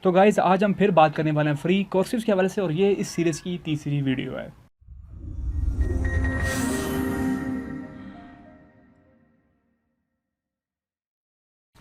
तो गाइज़ आज हम फिर बात करने वाले हैं फ्री कोर्सेज़ के हवाले से और ये इस सीरीज़ की तीसरी वीडियो है।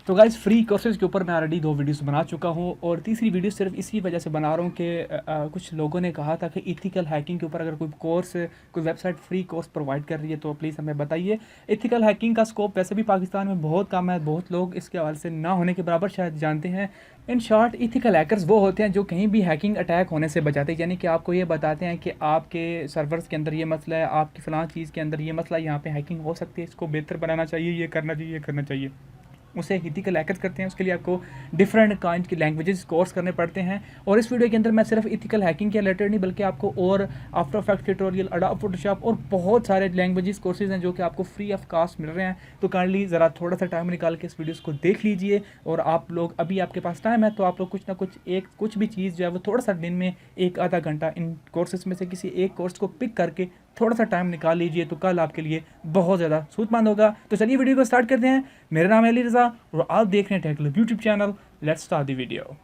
तो गाइज़ फ्री कोर्सेज़ के ऊपर मैं ऑलरेडी 2 वीडियोस बना चुका हूँ और तीसरी वीडियो सिर्फ इसी वजह से बना रहा हूँ कि कुछ लोगों ने कहा था कि एथिकल हैकिंग के ऊपर अगर कोई वेबसाइट फ्री कोर्स प्रोवाइड कर रही है तो प्लीज़ हमें बताइए। एथिकल हैकिंग का स्कोप वैसे भी पाकिस्तान में बहुत कम है, बहुत लोग इसके हवाले से ना होने के बराबर शायद जानते हैं। इन शॉर्ट एथिकल हैकर्स वो होते हैं जो कहीं भी हैकिंग अटैक होने से बचाते हैं, यानी कि आपको ये बताते हैं कि आपके सर्वर्स के अंदर ये मसला है, आपकी फ़लाँ चीज़ के अंदर ये मसला है, यहाँ पे हैकिंग हो सकती है, इसको बेहतर बनाना चाहिए, ये करना चाहिए, ये करना चाहिए। उसे एथिकल हैकर्स करते हैं। उसके लिए आपको डिफरेंट काइंड की लैंग्वेजेस कोर्स करने पड़ते हैं और इस वीडियो के अंदर मैं सिर्फ एथिकल हैकिंग के रिलेटेड नहीं बल्कि आपको और after effects tutorial, Adobe Photoshop और बहुत सारे लैंग्वेजेस कोर्सेज हैं जो कि आपको फ्री ऑफ कास्ट मिल रहे हैं। तो काइंडली ज़रा थोड़ा सा टाइम निकाल के इस वीडियोस को देख लीजिए और आप लोग अभी आपके पास टाइम है तो आप लोग कुछ ना कुछ भी चीज़ जो है वो थोड़ा सा दिन में 1 आधा घंटा इन कोर्सेज में से किसी एक कोर्स को पिक करके थोड़ा सा टाइम निकाल लीजिए तो कल आपके लिए बहुत ज़्यादा सूदमंद होगा। तो चलिए वीडियो को स्टार्ट करते हैं। मेरा नाम है अली रज़ा और आप देख रहे हैं Tech Love YouTube channel. Let's start the video.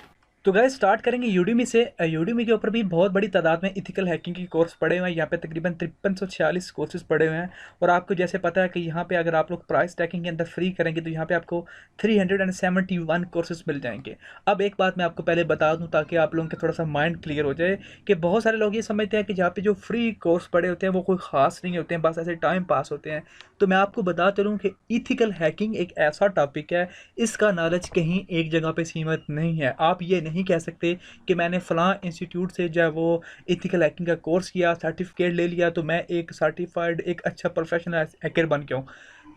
तो गाइस स्टार्ट करेंगे यूडीमी से। यूडीमी के ऊपर भी बहुत बड़ी तादाद में इथिकल हैकिंग के कोर्स पड़े हुए हैं। यहाँ पे तकरीबन 5346 कोर्सेज पड़े हुए हैं और आपको जैसे पता है कि यहाँ पे अगर आप लोग प्राइस टैगिंग के अंदर फ्री करेंगे तो यहाँ पे आपको 371 कोर्सेज मिल जाएंगे। अब एक बात मैं आपको पहले बता दूँ ताकि आप लोगों का थोड़ा सा माइंड क्लियर हो जाए कि बहुत सारे लोग ये समझते हैं कि जहाँ पे जो फ्री कोर्स पड़े होते हैं वो कोई ख़ास नहीं होते हैं, बस ऐसे टाइम पास होते हैं। तो मैं आपको बता चलूँ कि इथिकल हैकिंग एक ऐसा टॉपिक है, इसका नॉलेज कहीं एक जगह पे सीमित नहीं है। आप ये नहीं कह सकते कि मैंने फ़लाँ इंस्टीट्यूट से जो है वो एथिकल हैकिंग का कोर्स किया, सर्टिफिकेट ले लिया तो मैं एक सर्टिफाइड एक अच्छा प्रोफेशनल हैकर बन गया हूँ।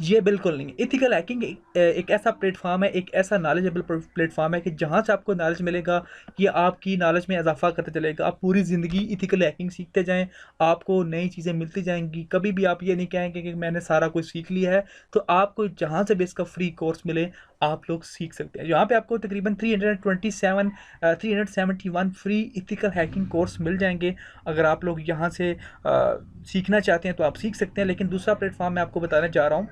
ये बिल्कुल नहीं। एथिकल हैकिंग एक ऐसा प्लेटफॉर्म है, एक ऐसा नॉलेजेबल प्लेटफॉर्म है कि जहाँ से आपको नॉलेज मिलेगा, ये आपकी नॉलेज में इजाफा करते चलेगा। आप पूरी ज़िंदगी एथिकल हैकिंग सीखते जाएँ, आपको नई चीज़ें मिलती जाएंगी। कभी भी आप ये नहीं कहेंगे कि मैंने सारा कुछ सीख लिया है। तो आपको जहाँ से भी इसका फ्री कोर्स मिले आप लोग सीख सकते हैं। यहाँ पे आपको तकरीबन 371 फ्री इथिकल हैकिंग कोर्स मिल जाएंगे। अगर आप लोग यहाँ से सीखना चाहते हैं तो आप सीख सकते हैं। लेकिन दूसरा प्लेटफॉर्म मैं आपको बताने जा रहा हूँ।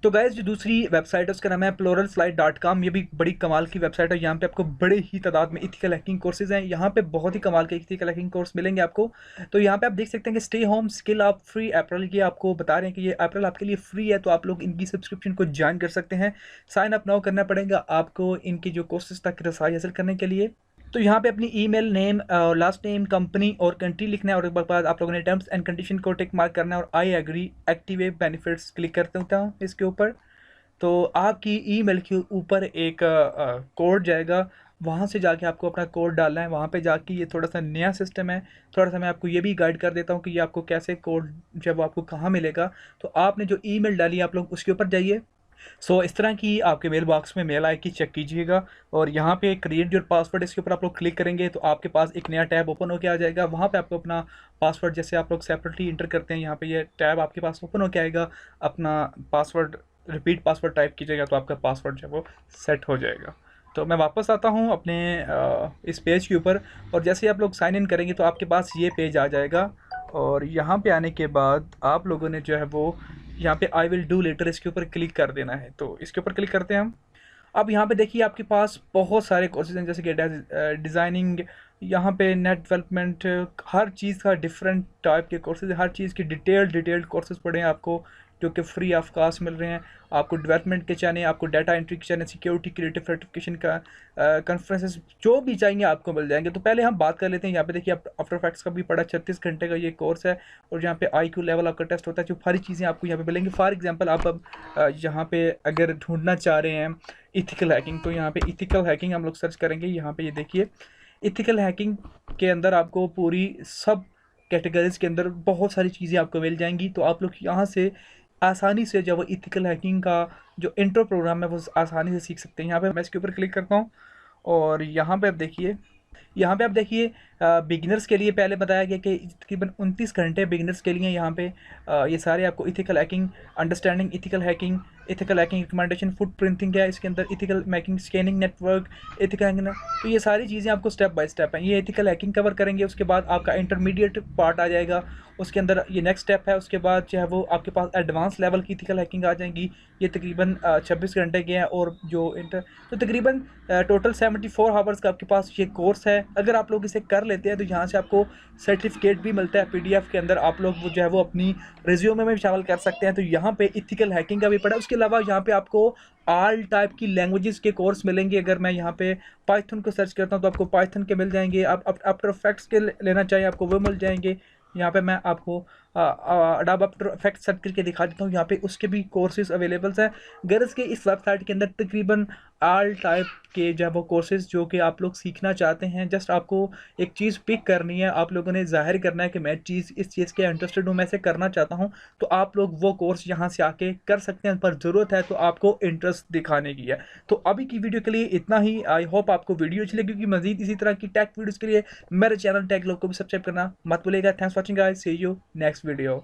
तो गाइस जो दूसरी वेबसाइट है उसका नाम है pluralflight.com। ये भी बड़ी कमाल की वेबसाइट है। यहाँ पे आपको बड़े ही तादाद में इथिकल हैकिंग कोर्सेज हैं। यहाँ पे बहुत ही कमाल के इथिकल हैकिंग कोर्स मिलेंगे आपको। तो यहाँ पे आप देख सकते हैं कि स्टे होम स्किल आप फ्री अप्रैल की आपको बता रहे हैं कि ये अप्रैल आपके लिए फ्री है, तो आप लोग इनकी सब्सक्रिप्शन को ज्वाइन कर सकते हैं। साइन अप नाउ करना पड़ेगा आपको इनकी जो कोर्सेज तक रसाई हासिल करने के लिए। तो यहाँ पे अपनी email name, last name, company और कंट्री लिखना है और एक बाद आप लोगों ने टर्म्स एंड कंडीशन को टिक मार्क करना है और I agree activate benefits click करते हूँ इसके ऊपर। तो आपकी ईमेल के ऊपर एक कोड जाएगा, वहाँ से जाके आपको अपना कोड डालना है। वहाँ पे जाके ये थोड़ा सा नया सिस्टम है, थोड़ा सा मैं आपको ये भी गाइड कर देता हूँ कि ये आपको कैसे कोड जब आपको कहाँ मिलेगा। तो आपने जो ईमेल डाली है आप लोग उसके ऊपर जाइए। इस तरह की आपके मेल बॉक्स में मेल आएगी, चेक कीजिएगा और यहाँ पे क्रिएट योर पासवर्ड इसके ऊपर आप लोग क्लिक करेंगे तो आपके पास एक नया टैब ओपन होकर आ जाएगा। वहाँ पे आपको अपना पासवर्ड जैसे आप लोग सेपरेटली इंटर करते हैं, यहाँ पे ये टैब आपके पास ओपन होकर आएगा। अपना पासवर्ड, रिपीट पासवर्ड टाइप कीजिएगा तो आपका पासवर्ड जो है वो सेट हो जाएगा। तो मैं वापस आता हूँ अपने इस पेज के ऊपर और जैसे ही आप लोग साइन इन करेंगे तो आपके पास ये पेज आ जाएगा। और यहाँ पे आने के बाद आप लोगों ने जो है वो यहाँ पे आई विल डू लेटर इसके ऊपर क्लिक कर देना है। तो इसके ऊपर क्लिक करते हैं हम। अब यहाँ पे देखिए आपके पास बहुत सारे कोर्सेज हैं जैसे कि डिज़ाइनिंग, यहाँ पे नेट डेवलपमेंट, हर चीज़ का डिफरेंट टाइप के कोर्सेज, हर चीज़ के डिटेल्ड कोर्सेज पढ़े हैं आपको जो कि फ्री ऑफ कास्ट मिल रहे हैं। आपको डेवलपमेंट के चाहिए, आपको डाटा एंट्री के चाहिए, सिक्योरिटी, क्रिएटिव सर्टिफिकेशन का कॉन्फ्रेंसेस, जो भी चाहिए आपको मिल जाएंगे। तो पहले हम बात कर लेते हैं। यहाँ पे देखिए आप आफ्टर इफेक्ट्स का भी पड़ा 36 घंटे का ये कोर्स है और यहाँ पे IQ लेवल आपका टेस्ट होता है। जो सारी चीज़ें आपको यहाँ पे मिलेंगी। फॉर एग्जांपल आप अब यहाँ पे अगर ढूंढना चाह रहे हैं इथिकल हैकिंग तो यहाँ पे इथिकल हैकिंग हम लोग सर्च करेंगे। यहाँ पे ये देखिए इथिकल हैकिंग के अंदर आपको पूरी सब कैटेगरीज के अंदर बहुत सारी चीज़ें आपको मिल जाएंगी। तो आप लोग यहाँ से आसानी से जब वो इथिकल हैकिंग का जो इंट्रो प्रोग्राम है वो आसानी से सीख सकते हैं। यहाँ पे मैं इसके ऊपर क्लिक करता हूँ और यहाँ पे आप देखिए बिगिनर्स के लिए पहले बताया गया कि तकरीबन 29 घंटे बिगिनर्स के लिए यहाँ पे ये सारे आपको ethical hacking, understanding ethical hacking recommendation, foot printing है इसके अंदर, ethical making, scanning network, ethical hacking. तो ये सारी चीज़ें आपको स्टेप बाय स्टेप हैं। ये इथिकल हैकिंग कवर करेंगे, उसके बाद आपका इंटरमीडिएट पार्ट आ जाएगा, उसके अंदर ये नेक्स्ट स्टेप है। उसके बाद जो है वो आपके पास एडवांस लेवल की इथिकल हैकिंग आ जाएंगी। ये तकरीबन 26 घंटे के हैं, और जो तो तकरीबन टोटल 74 आवर्स का आपके पास ये कोर्स है। अगर आप लोग इसे कर लेते हैं तो यहाँ से आपको सर्टिफिकेट भी मिलता है पीडीएफ के अंदर, आप लोग वो जो है वो अपनी रिज्यूमे में शामिल कर सकते हैं। तो यहाँ पे इथिकल हैकिंग का भी पड़ा है। उसके अलावा यहाँ पे आपको ऑल टाइप की लैंग्वेजेस के कोर्स मिलेंगे। अगर मैं यहाँ पे पाइथन को सर्च करता हूँ तो आपको पाइथन के मिल जाएंगे। आप आफ्टर इफेक्ट्स के लेना चाहिए आपको वो मिल जाएंगे। यहाँ पे मैं आपको अडोबे आफ्टर इफेक्ट्स सर्च करके दिखा देता हूँ, यहाँ पे उसके भी कोर्सेज अवेलेबल्स हैं। गर्ल्स के इस वेबसाइट के अंदर तकरीबन ऑल टाइप के जो है वो कोर्सेज जो कि आप लोग सीखना चाहते हैं, जस्ट आपको एक चीज़ पिक करनी है, आप लोगों ने जाहिर करना है कि मैं इस चीज़ के इंटरेस्टेड हूँ, मैं इसे करना चाहता हूँ, तो आप लोग वो कोर्स यहाँ से आके कर सकते हैं। पर ज़रूरत है तो आपको इंटरेस्ट दिखाने की है। तो अभी की वीडियो के लिए इतना ही। आई होप आपको वीडियो अच्छी लगी, क्योंकि मजीद इसी तरह की टेक वीडियोज़ के लिए मेरे चैनल टेक लोग को भी सब्सक्राइब करना मत भूलिएगा। Thanks watching guys, see you next video.